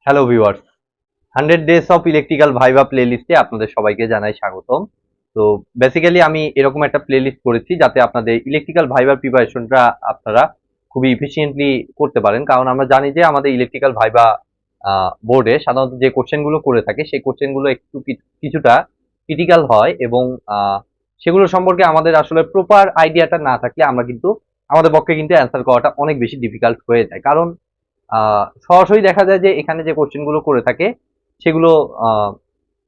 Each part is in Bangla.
Hello viewers, 100 days of electrical viva প্লেলিস্টে আপনাদের সবাইকে জানাই স্বাগতম। তো বেসিক্যালি আমি এরকম একটা প্লেলিস্ট করেছি যাতে আপনাদের ইলেকট্রিক্যাল ভাইভার প্রিপারেশনটা আপনারা খুবই ইফিশিয়েন্টলি করতে পারেন। কারণ আমরা জানি যে আমাদের ইলেকট্রিক্যাল ভাইভা বোর্ডে সাধারণত যে কোশ্চেনগুলো করে থাকে সেই কোশ্চেনগুলো একটু কিছুটা ক্রিটিক্যাল হয় এবং সেগুলো সম্পর্কে আমাদের আসলে প্রপার আইডিয়াটা না থাকলে আমরা কিন্তু আমাদের পক্ষে কিন্তু অ্যান্সার করাটা অনেক বেশি ডিফিকাল্ট হয়ে যায়। কারণ সরাসরি দেখা যায় যে এখানে যে কোশ্চেন গুলো করে থাকে সেগুলো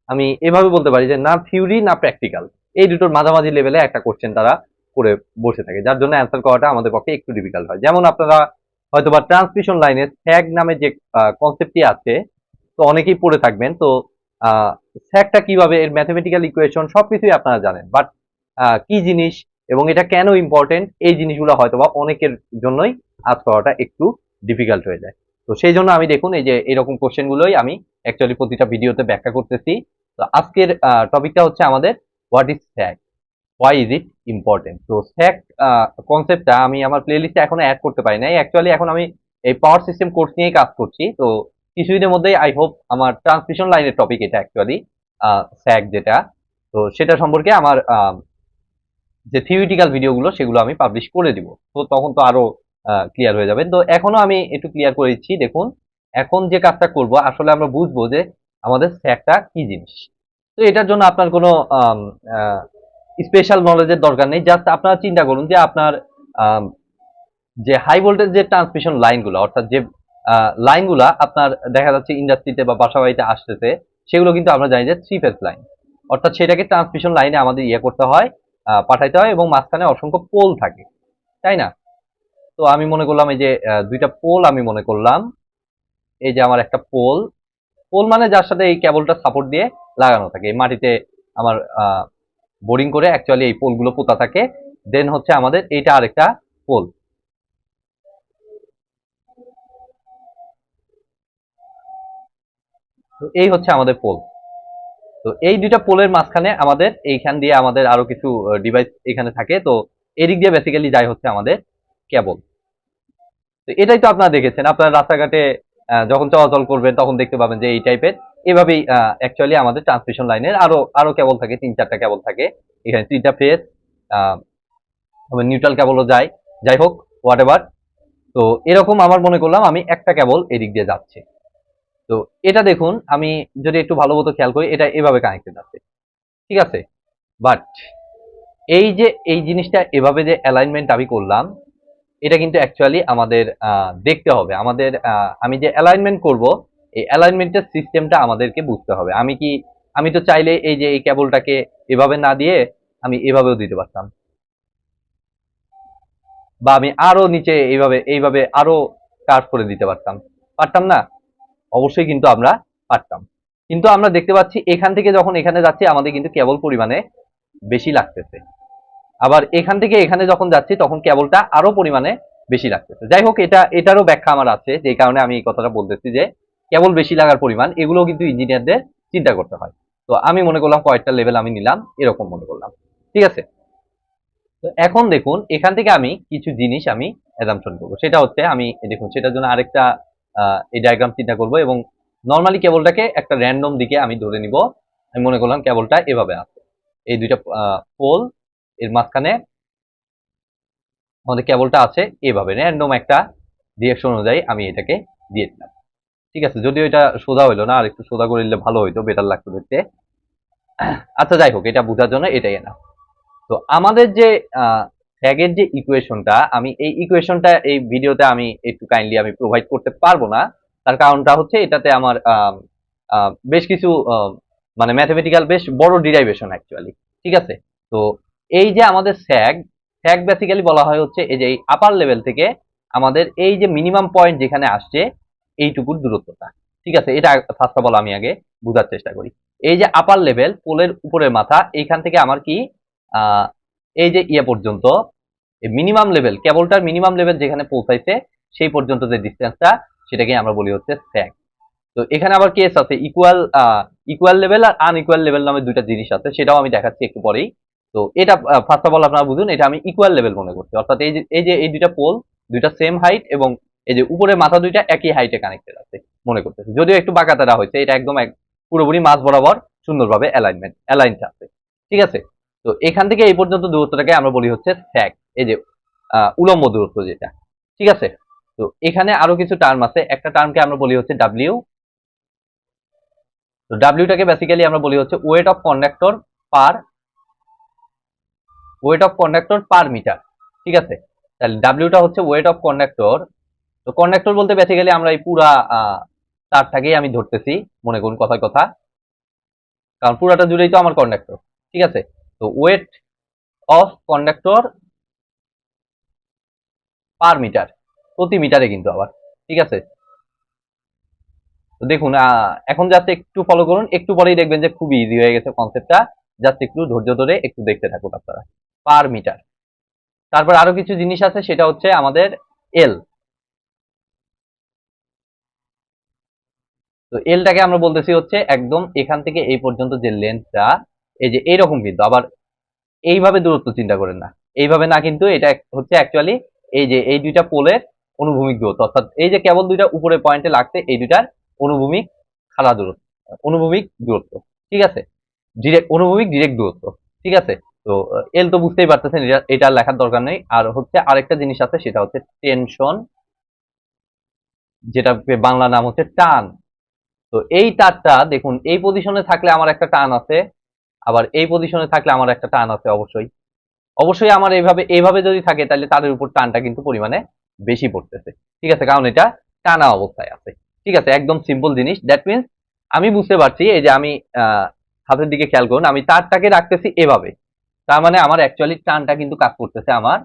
আমি এভাবে বলতে পারি যে না থিওরি না প্র্যাকটিক্যাল, এই দুটোর মাঝামাঝি লেভেলে একটা কোশ্চেন তারা করে বসে থাকে, যার জন্য অ্যান্সার করাটা আমাদের পক্ষে একটু ডিফিকাল্ট হয়। যেমন আপনারা হয়তোবা ট্রান্সমিশন লাইনে স্যাগ নামে যে কনসেপ্টটি আছে, তো অনেকেই পড়ে থাকবেন। তো স্যাগটা কিভাবে, এর ম্যাথমেটিক্যাল ইকুয়েশন সবকিছুই আপনারা জানেন, বাট কি জিনিস এবং এটা কেন ইম্পর্টেন্ট, এই জিনিসগুলো হয়তোবা অনেকের জন্যই আজ করাটা একটু ডিফিকাল্ট হয়ে যায়। তো সেই জন্য আমি দেখুন এই যে এরকম কোশ্চেন গুলোই আমি অ্যাকচুয়ালি প্রতিটা ভিডিওতে ব্যাখ্যা করতেছি। তো আজকের টপিকটা হচ্ছে আমাদের what is SAG, why is it important. তো স্যাগ কনসেপ্টটা আমি আমার প্লেলিস্টে এখনো অ্যাড করতে পারি নাই। অ্যাকচুয়ালি এখন আমি এই পাওয়ার সিস্টেম কোর্স নিয়েই কাজ করছি। তো কিছুদিনের মধ্যেই আই হোপ আমার ট্রান্সমিশন লাইনের টপিক এটা অ্যাকচুয়ালি স্যাগ যেটা, তো সেটা সম্পর্কে আমার যে থিওরিটিক্যাল ভিডিওগুলো সেগুলো আমি পাবলিশ করে দিব। তো তখন তো আরো ক্লিয়ার হয়ে যাবে। তো এখনো আমি একটু ক্লিয়ার করে দিচ্ছি। দেখুন, এখন যে কাজটা করব আসলে আমরা বুঝবো যে আমাদের স্যাগটা কি জিনিস। তো এটার জন্য আপনার কোনো স্পেশাল নলেজের দরকার নেই। জাস্ট আপনারা চিন্তা করুন যে আপনার আম, যে হাই ভোল্টেজ যে ট্রান্সমিশন লাইনগুলো, অর্থাৎ যে লাইনগুলা আপনার দেখা যাচ্ছে ইন্ডাস্ট্রিতে বা বাসা বাড়িতে আসতেছে, সেগুলো কিন্তু আমরা জানি যে থ্রি ফেজ লাইন। অর্থাৎ সেটাকে ট্রান্সমিশন লাইনে আমাদের ইয়ে করতে হয়, পাঠাইতে হয়, এবং মাঝখানে অসংখ্য পোল থাকে, তাই না? তো আমি মনে করলাম এই যে দুইটা পোল আমি মনে করলাম, এই যে আমার একটা পোল, পোল মানে যার সাথে এই কেবলটা সাপোর্ট দিয়ে লাগানো থাকে এই মাটিতে, আমার বোরিং করে অ্যাকচুয়ালি এই পোলগুলো পোতা থাকে। দেন হচ্ছে আমাদের এইটা আরেকটা পোল। তো এই হচ্ছে আমাদের পোল। তো এই দুইটা পোলের মাঝখানে আমাদের এইখান দিয়ে আমাদের আরো কিছু ডিভাইস এখানে থাকে। তো এদিক দিয়ে বেসিক্যালি যাই হচ্ছে আমাদের কেবল। তো এটাই তো আপনারা দেখেছেন, আপনারা রাস্তাঘাটে যখন চলাচল করবেন তখন দেখতে পাবেন যে এই টাইপের এভাবেই অ্যাকচুয়ালি আমাদের ট্রান্সমিশন লাইনের আরো আরো কেবল থাকে, 3-4টা কেবল থাকে। এখানে 3টা ফেজ, নিউট্রাল কেবলও যায়, যাই হোক হোয়াট এভার। তো এরকম আমার মনে করলাম আমি একটা কেবল এদিক দিয়ে যাচ্ছে। তো এটা দেখুন, আমি যদি একটু ভালো মতো খেয়াল করি, এটা এভাবে কানেক্টেড আছে, ঠিক আছে। বাট এই যে এই জিনিসটা এভাবে যে অ্যালাইনমেন্ট আমি করলাম, এটা কিন্তু অ্যাকচুয়ালি আমাদের দেখতে হবে। আমাদের আমি যে অ্যালাইনমেন্ট করব, এই অ্যালাইনমেন্টের সিস্টেমটা আমাদেরকে বুঝতে হবে। আমি তো চাইলে এই যে এই কেবলটাকে এভাবে না দিয়ে আমি এভাবেও দিতে পারতাম, বা আমি আরো নিচে এইভাবে এইভাবে আরো কার্ভ করে দিতে পারতাম, পারতাম না? অবশ্যই কিন্তু আমরা পারতাম। কিন্তু আমরা দেখতে পাচ্ছি এখান থেকে যখন এখানে যাচ্ছি আমাদের কিন্তু কেবল পরিমাণে বেশি লাগতেছে। আবার এখান থেকে এখানে যখন যাচ্ছি তখন কেবলটা আরো পরিমাণে বেশি লাগতেছে। যাই হোক, এটারও ব্যাখ্যা আমার আছে, যে কারণে আমি এই কথাটা বলতেছি যে কেবল বেশি লাগার পরিমাণ এগুলো কিন্তু ইঞ্জিনিয়ারদের চিন্তা করতে হয়। তো আমি মনে করলাম কয়েকটা লেভেল আমি নিলাম, এরকম মনে করলাম, ঠিক আছে। তো এখন দেখুন এখান থেকে আমি কিছু জিনিস আমি অ্যাজাম্পশন করবো। সেটা হচ্ছে আমি দেখুন সেটার জন্য আরেকটা এই ডায়াগ্রাম চিন্তা করব, এবং নর্মালি কেবলটাকে একটা র্যান্ডম দিকে আমি ধরে নিব। আমি মনে করলাম কেবলটা এভাবে আছে, এই দুইটা পোল এর মাঝখানে আমাদের কেবলটা আছে, এভাবে র্যান্ডম একটা ডিরেকশন অনুযায়ী আমি এটাকে দিয়ে দিলাম, ঠিক আছে। যদিও এটা সোজা হইলো না, আর একটু সোজা করে দিলে ভালো হইতো, বেটার লাগতো দেখতে। আচ্ছা যাই হোক, এটা বোঝার জন্য এটাই না। তো আমাদের যে ট্যাগের যে ইকুয়েশনটা, আমি এই ইকুয়েশনটা এই ভিডিওতে আমি একটু কাইন্ডলি আমি প্রোভাইড করতে পারবো না। তার কারণটা হচ্ছে এটাতে আমার বেশ কিছু মানে ম্যাথমেটিক্যাল বেশ বড় ডিরাইভেশন অ্যাকচুয়ালি, ঠিক আছে। তো এই যে আমাদের স্যাগ, স্যাগ বেসিক্যালি বলা হয় হচ্ছে এই যে এই আপার লেভেল থেকে আমাদের এই যে মিনিমাম পয়েন্ট যেখানে আসছে এইটুকুর দূরত্বটা, ঠিক আছে। এটা ফার্স্ট অফ অল আমি আগে বোঝার চেষ্টা করি। এই যে আপার লেভেল, পোলের উপরের মাথা, এইখান থেকে আমার কি আহ এই যে ইয়ে পর্যন্ত মিনিমাম লেভেল, কেবলটার মিনিমাম লেভেল যেখানে পৌঁছাইছে সেই পর্যন্ত যে ডিস্টেন্সটা, সেটাকে আমরা বলি হচ্ছে স্যাগ। তো এখানে আবার কেস আছে, ইকুয়াল লেভেল আর আনইকুয়াল লেভেল নামে দুইটা জিনিস আছে, সেটাও আমি দেখাচ্ছি একটু পরেই। তো এটা ফার্স্ট অফ অল আপনারা বুঝুন, এটা আমি ইকুয়াল লেভেল মনে করছি, অর্থাৎ এই যে এই দুইটা পোল দুইটা সেম হাইট, এবং এই যে উপরে মাথা দুইটা একই হাইটে কানেক্টেড আছে। মনে করতেছি, যদিও একটু বাঁকাতারা হয়েছে, এটা একদম পুরোপুরি মাঝ বরাবর সুন্দরভাবে অ্যালাইন আছে। ঠিক আছে, তো এখান থেকে এই পর্যন্ত দূরত্বটাকে আমরা বলি হচ্ছে স্যাগ, এই যে উলম্ব দূরত্ব যেটা। ঠিক আছে, তো এখানে আরো কিছু টার্ম আছে, একটা টার্মকে আমরা বলি হচ্ছে ডাব্লিউ। তো ডাব্লিউটাকে বেসিক্যালি আমরা বলি হচ্ছে weight of conductor per metre. ঠিক আছে, তাহলে ডাব্লিউটা হচ্ছে ওয়েট অফ কন্ডাক্টর। তো কন্ডাক্টর বলতে বেসিক্যালি আমরা এই পুরা তারটাকেই আমি ধরতেছি, মনে করুন কথায় কথা, কারণ পুরাটা জুড়েই তো আমার কন্ডাক্টর। ঠিক আছে, তো weight of conductor per metre, প্রতি মিটারে কিন্তু আবার। ঠিক আছে, তো দেখুন এখন জাস্ট একটু ফলো করুন, একটু পরেই দেখবেন যে খুবই ইজি হয়ে গেছে কনসেপ্টটা। জাস্ট একটু ধৈর্য ধরে একটু দেখতে থাকুন আপনারা। পার মিটার, তারপর আরো কিছু জিনিস আছে, সেটা হচ্ছে আমাদের এল। তো এলটাকে আমরা বলতেছি হচ্ছে একদম এখান থেকে এই পর্যন্ত যে লেন্থটা, এই যে এইরকম, কিন্তু আবার এইভাবে দূরত্ব চিন্তা করেন না, এইভাবে না, কিন্তু এটা হচ্ছে অ্যাকচুয়ালি এই যে এই দুইটা পোলের অনুভূমিক দূরত্ব, অর্থাৎ এই যে কেবল দুইটা উপরে পয়েন্টে লাগছে এই দুইটার অনুভূমিক খাড়া দূরত্ব, অনুভূমিক দূরত্ব। ঠিক আছে, অনুভূমিক ডিরেক্ট দূরত্ব। ঠিক আছে, তো এল তো বুঝতেই পারতেছেন, এটা লেখার দরকার নেই। আর হচ্ছে আরেকটা জিনিস আছে, সেটা হচ্ছে টেনশন, যেটা বাংলা নাম হচ্ছে টান। তো এই তারটা দেখুন, এই পজিশনে থাকলে আমার একটা টান আছে, আবার এই পজিশনে থাকলে আমার একটা টান আছে। অবশ্যই অবশ্যই আমার এইভাবে যদি থাকে, তাহলে তাদের উপর টানটা কিন্তু পরিমাণে বেশি পড়তেছে। ঠিক আছে, কারণ এটা টানা অবস্থায় আছে। ঠিক আছে, একদম সিম্পল জিনিস। দ্যাট মিনস আমি বুঝতে পারছি, এই যে আমি হাতের দিকে খেয়াল করুন, আমি তারটাকে রাখতেছি এভাবে, তার মানে আমার অ্যাকচুয়ালি টানটা কিন্তু কাজ করতেছে আমার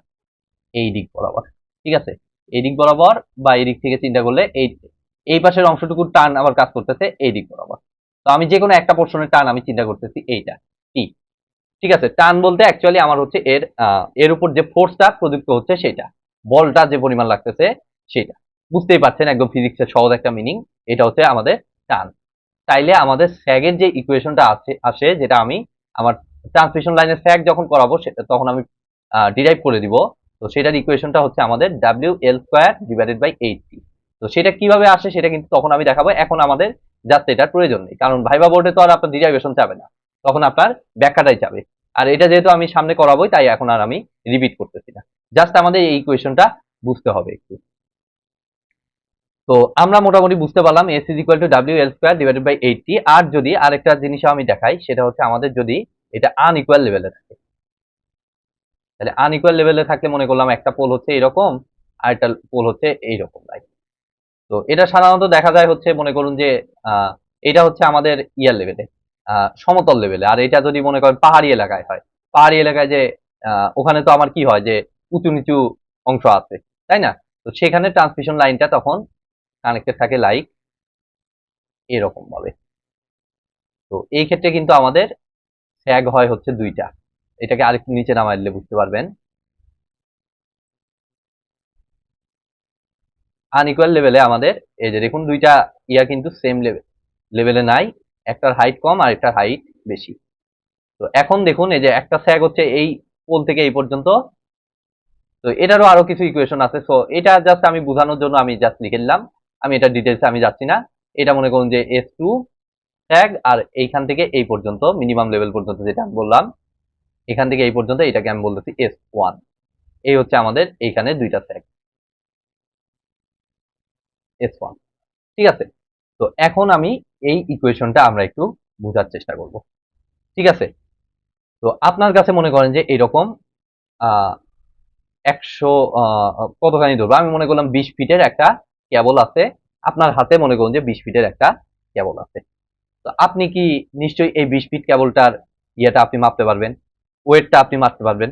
এই দিক বরাবর। ঠিক আছে, এই দিক বরাবর, বা এই দিক থেকে চিন্তা করলে এই পাশের অংশটুকুর টান আবার কাজ করতেছে এই দিক বরাবর। তো আমি যে কোনো একটা পোর্শনের টান আমি চিন্তা করতেছি এইটা টি। ঠিক আছে, টান বলতে অ্যাকচুয়ালি আমার হচ্ছে এর উপর যে ফোর্সটা প্রযুক্ত হচ্ছে সেটা, বলটা যে পরিমাণ লাগতেছে সেটা। বুঝতেই পারছেন, একদম ফিজিক্সের সহজ একটা মিনিং। এটা হচ্ছে আমাদের টান। তাইলে আমাদের স্যাগের যে ইকুয়েশনটা আসে, যেটা আমি আমার ট্রান্সমিশন লাইনের স্যাগ যখন করাবো সেটা তখন আমি ডিরাইভ করে দিব। তো সেটার ইকুয়েশনটা হচ্ছে আমাদের WL² / 8T। তো সেটা কিভাবে আসে সেটা কিন্তু তখন আমি দেখাবো, এখন আমাদের জাস্ট এটার প্রয়োজন নেই, কারণ ভাইবা বোর্ডে তো আর আপনার ডিরাইভেশন চাবে না, তখন আপনার ব্যাখ্যাটাই চাবে। আর এটা যেহেতু আমি সামনে করাবোই, তাই এখন আর আমি রিপিট করতেছি না, জাস্ট আমাদের এই ইকুয়েশনটা বুঝতে হবে একটু। তো আমরা মোটামুটি বুঝতে পারলাম S = WL² / 8T। আর যদি আরেকটা জিনিসও আমি দেখাই, সেটা হচ্ছে আমাদের যদি এটা আনইকুয়াল লেভেলে থাকে, তাহলে আনইকুয়াল লেভেলে থাকলে মনে করলাম একটা পোল হচ্ছে এরকম, আর একটা পোল হচ্ছে এইরকম, রাইট? তো এটা সাধারণত দেখা যায় হচ্ছে, মনে করুন যে এটা হচ্ছে আমাদের ইয়ার লেভেলে, সমতল লেভেলে। আর এটা যদি মনে করেন পাহাড়ি এলাকায় হয়, পাহাড়ি এলাকায় যে ওখানে তো আমার কি হয় যে উঁচু নিচু অংশ আছে, তাই না? তো সেখানে ট্রান্সমিশন লাইনটা তখন কানেক্টেড থাকে লাইক এরকম ভাবে। তো এই ক্ষেত্রে কিন্তু আমাদের স্যাগ হয় হচ্ছে দুইটা। এটাকে আরেকটু নিচে নামাই দিলে বুঝতে পারবেন। আনইকুয়াল লেভেলে আমাদের এই যে দেখুন দুইটা ইয়া কিন্তু সেম লেভেলে নাই, একটার হাইট কম আর একটার হাইট বেশি। তো এখন দেখুন, এই যে একটা স্যাগ হচ্ছে এই পোল থেকে এই পর্যন্ত। তো এটারও আরো কিছু ইকুয়েশন আছে, সো এটা জাস্ট আমি বোঝানোর জন্য আমি জাস্ট লিখে নিলাম, আমি এটা ডিটেলসে আমি যাচ্ছি না। এটা মনে করুন যে S2 স্যাগ, আর এইখান থেকে এই পর্যন্ত মিনিমাম লেভেল পর্যন্ত যেটা আমি বললাম, এখান থেকে এই পর্যন্ত এটাকে আমি বলতেছি S1। এই হচ্ছে আমাদের এইখানে দুইটা স্যাগ, S1। ঠিক আছে, তো এখন আমি এই ইকুয়েশনটা আমরা একটু বোঝার চেষ্টা করব। ঠিক আছে, তো আপনার কাছে মনে করেন যে এরকম 100 কতখানি ধরবো, আমি মনে করলাম 20 ফিটের একটা কেবল আছে, আপনার হাতে মনে করুন যে 20 ফিটের একটা কেবল আছে। তো আপনি কি নিশ্চয়ই এই 20 ফিট কেবলটার ইয়েটা আপনি মাপতে পারবেন, ওয়েটটা আপনি মাপতে পারবেন।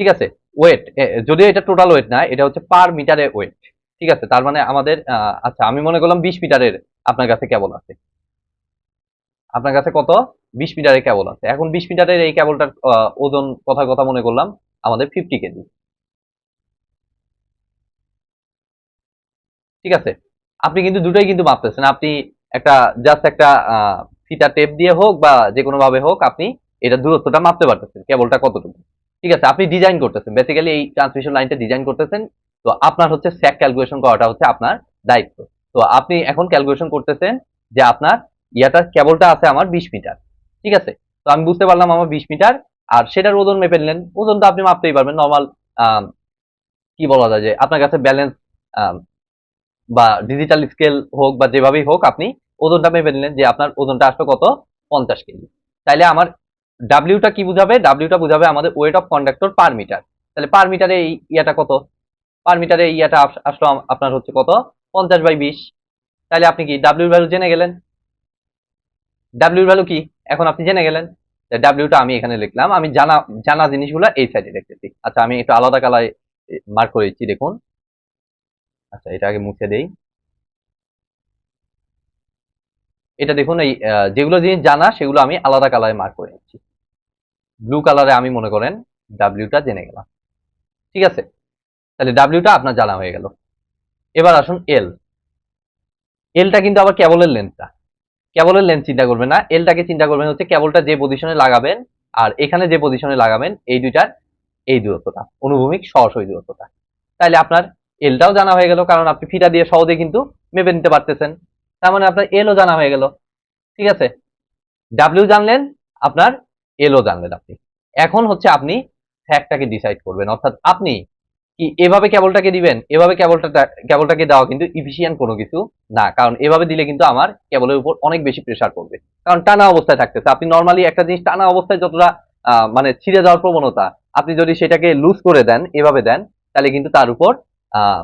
ঠিক আছে, ওয়েট, যদিও এটা টোটাল ওয়েট না, এটা হচ্ছে পার মিটারে ওয়েট। ঠিক আছে, তার মানে আমাদের আচ্ছা আমি মনে করলাম 20 মিটারের আপনার কাছে কেবল আছে, আপনার কাছে কত 20 মিটারের কেবল আছে। এখন 20 মিটারের এই কেবলটার ওজন কথার কথা মনে করলাম আমাদের 50 কেজি। ঠিক আছে, আপনি কিন্তু দুটোই কিন্তু মাপতেছেন, আপনি একটা জাস্ট একটা ফিতা টেপ দিয়ে হোক বা যে কোনো ভাবে হোক, আপনি এটা দূরত্বটা মাপতে পারতেছেন কেবলটা কতটুকু। ঠিক আছে, আপনি ডিজাইন করতেছেন, বেসিক্যালি এই ট্রান্সমিশন লাইনটা ডিজাইন করতেছেন। তো আপনার হচ্ছে স্যাক ক্যালকুলেশন করাটা হচ্ছে আপনার দায়িত্ব। তো আপনি এখন ক্যালকুলেশন করতেছেন যে আপনার ইয়াটার কেবলটা আছে আমার 20 মিটার, ঠিক আছে। তো আমি বুঝতে পারলাম আমার 20 মিটার, আর সেটার ওজন মেপে নিলেন। ওজন তো আপনি মাপতেই পারবেন নর্মাল, কি বলা যায় যে আপনার কাছে ব্যালেন্স বা ডিজিটাল স্কেল হোক বা যেভাবেই হোক, আপনি ওজনটা মেপে নিলেন যে আপনার ওজনটা আসলো কত, 50 কেজি। তাইলে আমার ডাব্লিউটা কি বুঝাবে, ডাব্লিউটা বুঝাবে আমাদের weight of conductor per metre. তাহলে পার মিটারে এই ইয়াটা কত, পার মিটারে এই ইয়াটা আসলো আপনার হচ্ছে কত, 50/20। তাহলে আপনি কি ডাব্লিউর ভ্যালু জেনে গেলেন। ডাব্লিউর ভ্যালু কি এখন আপনি জেনে গেলেন। ডাব্লিউটা আমি এখানে লিখলাম, আমি জানা জানা জিনিসগুলো এই সাইডে লিখতেছি। আচ্ছা আমি একটু আলাদা কালারে মার্ক করে দিচ্ছি, দেখুন। আচ্ছা এটা আগে মুছে দেই। এটা দেখুন, এই যেগুলো জিনিস জানা সেগুলো আমি আলাদা কালারে মার্ক করে নিচ্ছি। ব্লু কালারে আমি মনে করেন ডাব্লিউটা জেনে গেলাম, ঠিক আছে। তাহলে ডাব্লিউটা আপনার জানা হয়ে গেল। এবার আসুন এল। এলটা কিন্তু আবার কেবলের লেন্থটা, কেবলের লেন্থ চিন্তা করবেন না, এলটাকে চিন্তা করবেন হচ্ছে কেবলটা যে পজিশনে লাগাবেন আর এখানে যে পজিশনে লাগাবেন এই দুইটার এই দূরত্বটা, অনুভূমিক সরাসরি দূরত্বটা। তাইলে আপনার এলটাও জানা হয়ে গেল, কারণ আপনি ফিতা দিয়ে সহজে কিন্তু মেপে নিতে পারতেছেন। তার মানে আপনার এলও জানা হয়ে গেল, ঠিক আছে। ডাব্লিউ জানলেন, আপনার এলও জানলেন আপনি। এখন হচ্ছে আপনি ফ্যাক্টটাকে ডিসাইড করবেন, অর্থাৎ আপনি কি এভাবে কেবলটাকে দিবেন। এভাবে কেবলটাকে দেওয়া কিন্তু ইফিসিয়েন্ট কোনো কিছু না, কারণ এভাবে দিলে কিন্তু আমার কেবলের উপর অনেক বেশি প্রেসার পড়বে, কারণ টানা অবস্থায় থাকতেছে। আপনি নর্মালি একটা জিনিস টানা অবস্থায় যতটা মানে ছিঁড়ে যাওয়ার প্রবণতা, আপনি যদি সেটাকে লুজ করে দেন, এভাবে দেন, তাহলে কিন্তু তার উপর আহ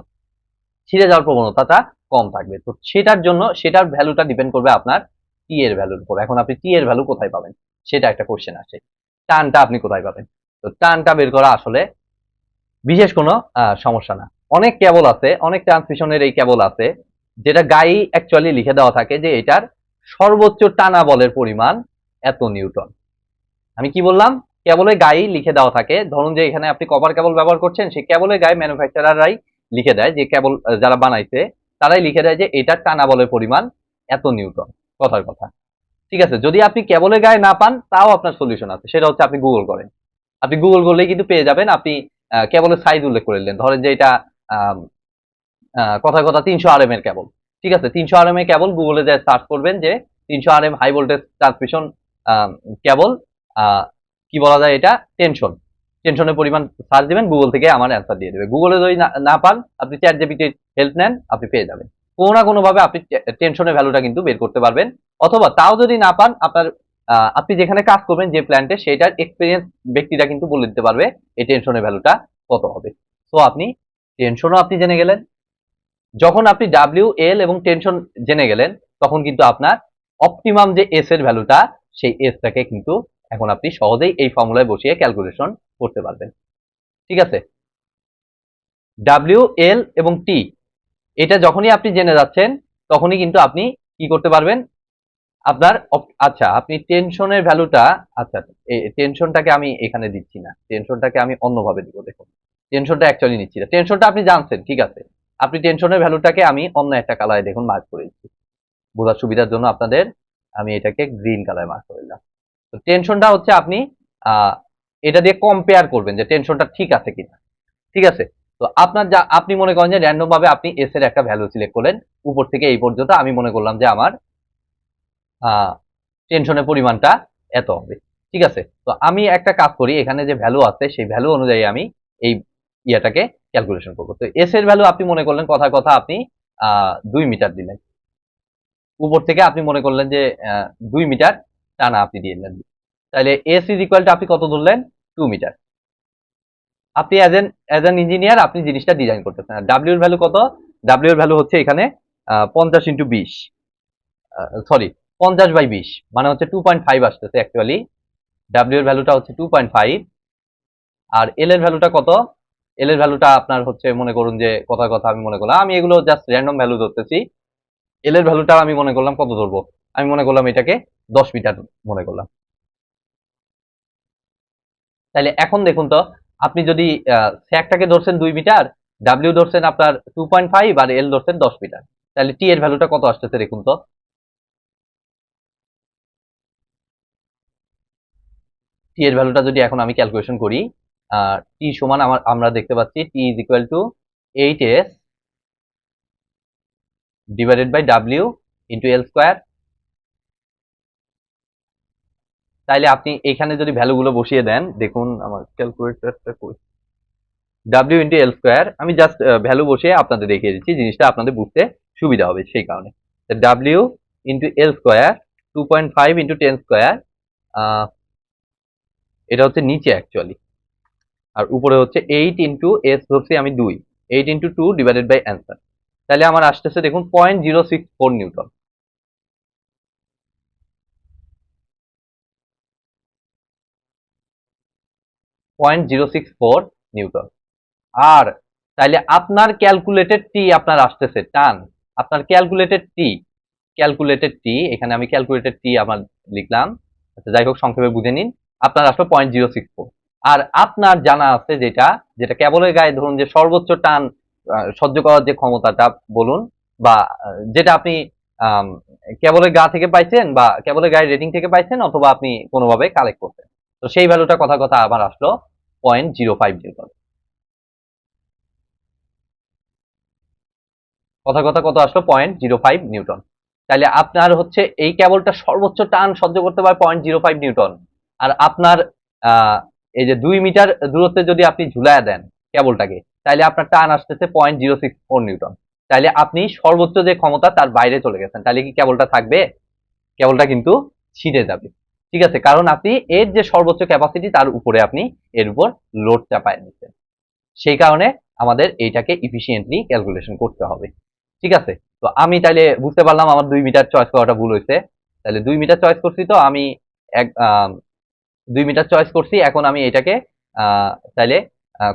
ছিঁড়ে যাওয়ার প্রবণতাটা কম থাকবে। তো সেটার জন্য সেটার ভ্যালুটা ডিপেন্ড করবে আপনার টি এর ভ্যালুর উপর। এখন আপনি টি এর ভ্যালু কোথায় পাবেন, সেটা একটা কোশ্চেন আসে। টানটা আপনি কোথায় পাবেন? তো টানটা বের করা আসলে বিশেষ কোনো সমস্যা না। অনেক কেবল আছে, অনেক ট্রান্সমিশনের এই কেবল আছে যেটা গায়ে অ্যাকচুয়ালি লিখে দেওয়া থাকে যে এটার সর্বোচ্চ টানা বলের পরিমাণ এত নিউটন। আমি কি বললাম, কেবলের গায়ে লিখে দেওয়া থাকে। ধরুন যে এখানে আপনি কপার কেবল ব্যবহার করছেন, সেই কেবলের গায়ে ম্যানুফ্যাকচারাররাই লিখে দেয়, যে কেবল যারা বানাইছে তারাই লিখে দেয় যে এটার টানা বলের পরিমাণ এত নিউটন। কথার কথা, ঠিক আছে। যদি আপনি কেবলের গায়ে না পান, তাও আপনার সলিউশন আছে, সেটা হচ্ছে আপনি গুগল করেন। আপনি গুগল করলেই কিন্তু পেয়ে যাবেন। আপনি কেবলের সাইজ উল্লেখ করে দিলেন, ধরেন যে এটা কথায় কথা 300 RM এর কেবল, ঠিক আছে। 300 RM এর কেবল গুগলে যে সার্চ করবেন যে 300 RM হাই ভোল্টেজ ট্রান্সমিশন কেবল, কি বলা যায় এটা, টেনশনের পরিমাণ সার্চ দিবেন, গুগল থেকে আমার অ্যান্সার দিয়ে দেবে। গুগলে যদি না পান, আপনি চ্যাট জিপিটির হেল্প নেন, আপনি পেয়ে যাবেন। কোনো না কোনো ভাবে আপনি টেনশনের ভ্যালুটা কিন্তু বের করতে পারবেন। অথবা তাও যদি না পান, আপনার আপনি যেখানে কাজ করবেন যে প্ল্যান্টে, সেটার এক্সপিরিয়েন্স ব্যক্তিটা কিন্তু বলে দিতে পারবে এই টেনশনের ভ্যালুটা কত হবে। তো আপনি টেনশনও আপনি জেনে গেলেন। যখন আপনি ডাব্লিউ এল এবং টেনশন জেনে গেলেন, তখন কিন্তু আপনার অপটিমাম যে এস এর ভ্যালুটা, সেই এসটাকে কিন্তু এখন আপনি সহজেই এই ফর্মুলায় বসিয়ে ক্যালকুলেশন করতে পারবেন, ঠিক আছে। ডাব্লিউ এল এবং টি, এটা যখনই আপনি জেনে যাচ্ছেন, তখনই কিন্তু আপনি কি করতে পারবেন, আপনার আচ্ছা আপনি টেনশনের ভ্যালুটা, আচ্ছা টেনশনটাকে আমি এখানে দিচ্ছি না, টেনশনটাকে আমি অন্যভাবে দিব। দেখুন, টেনশনটা অ্যাকচুয়ালি নিচ্ছি না, টেনশনটা আপনি জানছেন, ঠিক আছে। আপনি টেনশনের ভ্যালুটাকে আমি অন্য একটা কালারে দেখুন মার্ক করে দিচ্ছি, বোঝার সুবিধার জন্য আপনাদের আমি এটাকে গ্রিন কালারে মার্ক করে দিলাম। তো টেনশনটা হচ্ছে আপনি আহ এটা দিয়ে কম্পেয়ার করবেন যে টেনশনটা ঠিক আছে কিনা, ঠিক আছে। তো আপনার যা আপনি মনে করেন যে র্যান্ডম ভাবে আপনি এস এর একটা ভ্যালু সিলেক্ট করলেন, উপর থেকে এই পর্যন্ত আমি মনে করলাম যে আমার টেনশনের পরিমাণটা এত হবে, ঠিক আছে। তো আমি একটা কাজ করি, এখানে যে ভ্যালু আছে সেই ভ্যালু অনুযায়ী আমি এই ইয়াটাকে ক্যালকুলেশন করবো। তো এস এর ভ্যালু আপনি মনে করলেন, কথার কথা আপনি 2 মিটার দিলেন, উপর থেকে আপনি মনে করলেন যে 2 মিটার টানা আপনি দিয়ে দিলেন। তাহলে এস ইজ ইকুয়াল টু আপনি কত ধরলেন, 2 মিটার। আপনি অ্যাজ এন ইঞ্জিনিয়ার আপনি জিনিসটা ডিজাইন করতেছেন। আর ডাব্লিউ এর ভ্যালু কত, ডাব্লিউ এর ভ্যালু হচ্ছে এখানে 50 × 20, সরি 50/20, মানে হচ্ছে 2.5 আসতেছে অ্যাকচুয়ালি। ডাব্লিউ এর ভ্যালুটা হচ্ছে 2.5। আর এল এর ভ্যালুটা কত, এল এর ভ্যালুটা আপনার হচ্ছে মনে করুন যে কথার কথা আমি মনে করলাম, আমি এগুলো জাস্ট র্যান্ডম ভ্যালু ধরতেছি। এল এর ভ্যালুটা আমি মনে করলাম কত ধরবো, আমি মনে করলাম এটাকে 10 মিটার মনে করলাম। তাহলে এখন দেখুন তো, আপনি যদি স্যাকটাকে ধরছেন 2 মিটার, ডাব্লিউ ধরছেন আপনার 2.5, আর এল ধরছেন 10 মিটার, তাহলে টি এর ভ্যালুটা কত আসতেছে দেখুন তো। টি এর ভ্যালুটা যদি এখন আমি ক্যালকুলেশন করি, টি সমান আমরা দেখতে পাচ্ছি T is equal to 8s divided by W into L square. তাইলে আপনি এখানে যদি ভ্যালুগুলো বসিয়ে দেন, দেখুন আমার ক্যালকুলেটরটা কই, ডাব্লিউ ইন্টু এল স্কোয়ার, আমি জাস্ট ভ্যালু বসিয়ে আপনাদের দেখিয়ে দিচ্ছি, জিনিসটা আপনাদের বুঝতে সুবিধা হবে সেই কারণে। W into L square 2.5 into 10 square, এটা হচ্ছে নিচে অ্যাকচুয়ালি, আর উপরে হচ্ছে 8 ইন্টু এস ধরছি আমি 2, 8 ইন্টু 2 ডিভাইডেড বাই অ্যান্সার। তাহলে আমার আসতেছে দেখুন 0.064 নিউটন। Point 064 Newton. আর তাইলে আপনার ক্যালকুলেটেড টি আপনার আসতেছে টান, আপনার ক্যালকুলেটেড টি এখানে আমি ক্যালকুলেটেড টি আমার লিখলাম, আচ্ছা যাই হোক সংক্ষেপে বুঝে নিন, আপনার আসলো 0.064। আর আপনার জানা আছে যেটা যেটা কেবলের গায়ে ধরুন যে সর্বোচ্চ টান সহ্য করার যে ক্ষমতাটা বলুন, বা যেটা আপনি কেবলের গা থেকে পাইছেন বা কেবলের গায়ে রেটিং থেকে পাইছেন, অথবা আপনি কোনোভাবে কালেক্ট করছেন, তো সেই ভ্যালুটা কথা কথা আবার আসলো 0.05 নিউটন। কথা কথা কত আসলো 0.05 নিউটন। তাহলে আপনার হচ্ছে এই কেবলটা সর্বোচ্চ টান সহ্য করতে পারে 0.05 নিউটন। আর আপনার এই যে 2 মিটার দূরত্বে যদি আপনি ঝুলায় দেন কেবলটাকে, তাহলে আপনার টান আসতেছে 0.064 নিউটন। তাহলে আপনি সর্বোচ্চ যে ক্ষমতা তার বাইরে চলে গেছেন, তাহলে কি কেবলটা থাকবে? কেবলটা কিন্তু ছিঁড়ে যাবে। ঠিক আছে, কারণ আপনি এর যে সর্বোচ্চ ক্যাপাসিটি তার উপরে আপনি এর উপর লোড চাপায় নিচ্ছেন। সেই কারণে আমাদের এইটাকে ইফিসিয়েন্টলি ক্যালকুলেশন করতে হবে। ঠিক আছে, তো আমি তাইলে বুঝতে পারলাম আমার 2 মিটার চয়েস করাটা ভুল হয়েছে। তাহলে 2 মিটার চয়েস করছি, তো আমি এক 2 মিটার চয়েস করছি, এখন আমি এটাকে তাইলে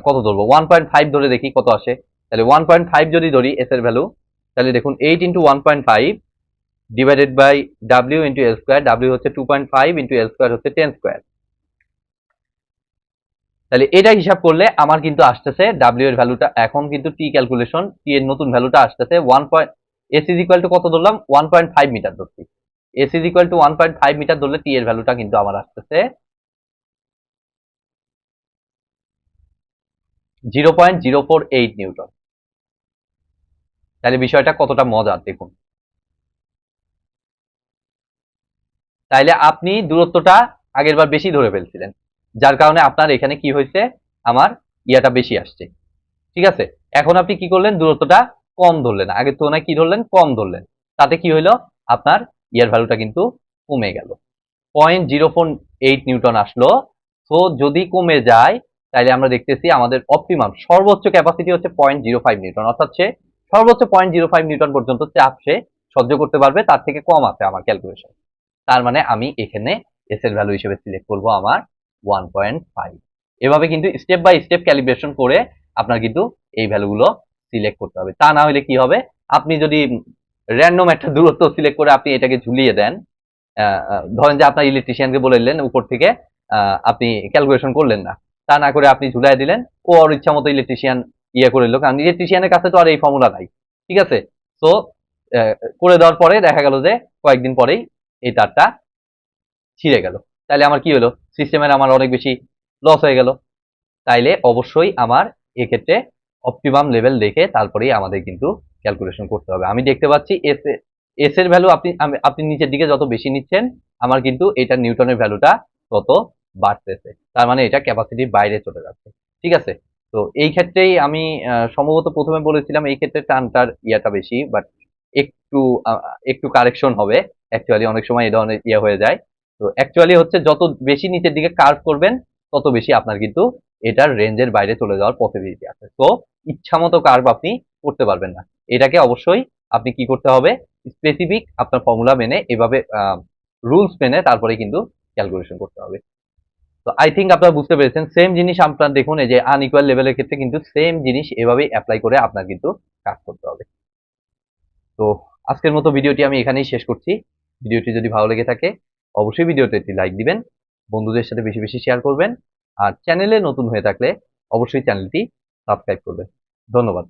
কত ধরবো, 1.5 ধরে দেখি কত আসে। তাহলে 1.5 যদি ধরি এস এর ভ্যালু, তাহলে দেখুন 8 into 1.5 divided by W into L square, W হচ্ছে 2.5 ইন্টু এল স্কোয়ার হচ্ছে 10 স্কোয়ার। তাহলে এটা হিসাব করলে আমার কিন্তু আসতেছে ডাব্লিউ এর ভ্যালুটা, এখন কিন্তু টি ক্যালকুলেশন, টি এর নতুন ভ্যালুটা আসতেছে 1. এস ইজ ইকুয়াল টু কত ধরলাম, 1.5 মিটার ধরছি। S is equal to 1.5 metre ধরলে টি এর ভ্যালুটা কিন্তু আমার আসতেছে 0.048 নিউটন। তাহলে বিষয়টা কতটা মজার দেখুন। তাইলে আপনি দূরত্বটা আগের বার বেশি ধরে ফেলছিলেন, যার কারণে আপনার এখানে কি হয়েছে, আমার ইয়াটা বেশি আসছে। ঠিক আছে, এখন আপনি কি করলেন, দূরত্বটা কম ধরলেন, আগের তুলনায় কি ধরলেন, কম ধরলেন, তাতে কি হইলো, আপনার ইয়ার ভ্যালুটা কিন্তু কমে গেল, 0.048 নিউটন আসলো। তো যদি কমে যায়, তাহলে আমরা দেখতেছি আমাদের অপটিমাম সর্বোচ্চ ক্যাপাসিটি হচ্ছে 0.05 নিউটন, অর্থাৎ সে সর্বোচ্চ 0.05 নিউটন পর্যন্ত চাপ সে সহ্য করতে পারবে, তার থেকে কম আছে আমার ক্যালকুলেশন। তার মানে আমি এখানে এস এর ভ্যালু হিসেবে সিলেক্ট করব আমার 1.5। এভাবে কিন্তু স্টেপ বাই স্টেপ ক্যালিব্রেশন করে আপনার কিন্তু এই ভ্যালুগুলো সিলেক্ট করতে হবে। তা না হলে কি হবে, আপনি যদি র্যান্ডম একটা দূরত্ব সিলেক্ট করে আপনি এটাকে ঝুলিয়ে দেন, ধরেন যে আপনার ইলেকট্রিশিয়ানকে বলে দিলেন উপর থেকে, আপনি ক্যালকুলেশন করলেন না, তা না করে আপনি ঝুলাই দিলেন, ও ওর ইচ্ছা মতো ইলেকট্রিশিয়ান ইয়ে করে দিল, কারণ ইলেকট্রিশিয়ানের কাছে তো আর এই ফর্মুলা নাই। ঠিক আছে, তো করে দেওয়ার পরে দেখা গেল যে কয়েকদিন পরেই এই তারটা ছিঁড়ে গেল, তাহলে আমার কি হলো, সিস্টেমের আমার অনেক বেশি লস হয়ে গেল। তাইলে অবশ্যই আমার এক্ষেত্রে অপটিমাম লেভেল দেখে তারপরেই আমাদের কিন্তু ক্যালকুলেশন করতে হবে। আমি দেখতে পাচ্ছি এস এর ভ্যালু আপনি নিচের দিকে যত বেশি নিচ্ছেন, আমার কিন্তু এটা নিউটনের ভ্যালুটা তত বাড়তেছে, তার মানে এটা ক্যাপাসিটির বাইরে চলে যাচ্ছে। ঠিক আছে, তো এই ক্ষেত্রেই আমি সম্ভবত প্রথমে বলেছিলাম এই ক্ষেত্রে টানটার ইয়াটা বেশি, বাট একটু একটু কারেকশন হবে, অ্যাকচুয়ালি অনেক সময় এই ধরনের ইয়ে হয়ে যায়। তো অ্যাকচুয়ালি হচ্ছে যত বেশি নিচের দিকে কার্ভ করবেন, তত বেশি আপনার কিন্তু এটার রেঞ্জের বাইরে চলে যাওয়ার পসিবিলিটি আছে। তো ইচ্ছা মতো কার্ভ আপনি করতে পারবেন না, এটাকে অবশ্যই আপনি কি করতে হবে, স্পেসিফিক আপনার ফর্মুলা মেনে, এভাবে রুলস মেনে তারপরে কিন্তু ক্যালকুলেশন করতে হবে। তো আই থিঙ্ক আপনারা বুঝতে পেরেছেন, সেম জিনিস আপনার দেখুন এই যে আনইকুয়াল লেভেলের ক্ষেত্রে কিন্তু সেম জিনিস এভাবেই অ্যাপ্লাই করে আপনার কিন্তু কাজ করতে হবে। তো আজকের মতো ভিডিওটি আমি এখানেই শেষ করছি। ভিডিওটি যদি ভালো লেগে থাকে অবশ্যই ভিডিওতে একটি লাইক দিবেন, বন্ধুদের সাথে বেশি বেশি শেয়ার করবেন, আর চ্যানেলে নতুন হয়ে থাকলে অবশ্যই চ্যানেলটি সাবস্ক্রাইব করবেন। ধন্যবাদ।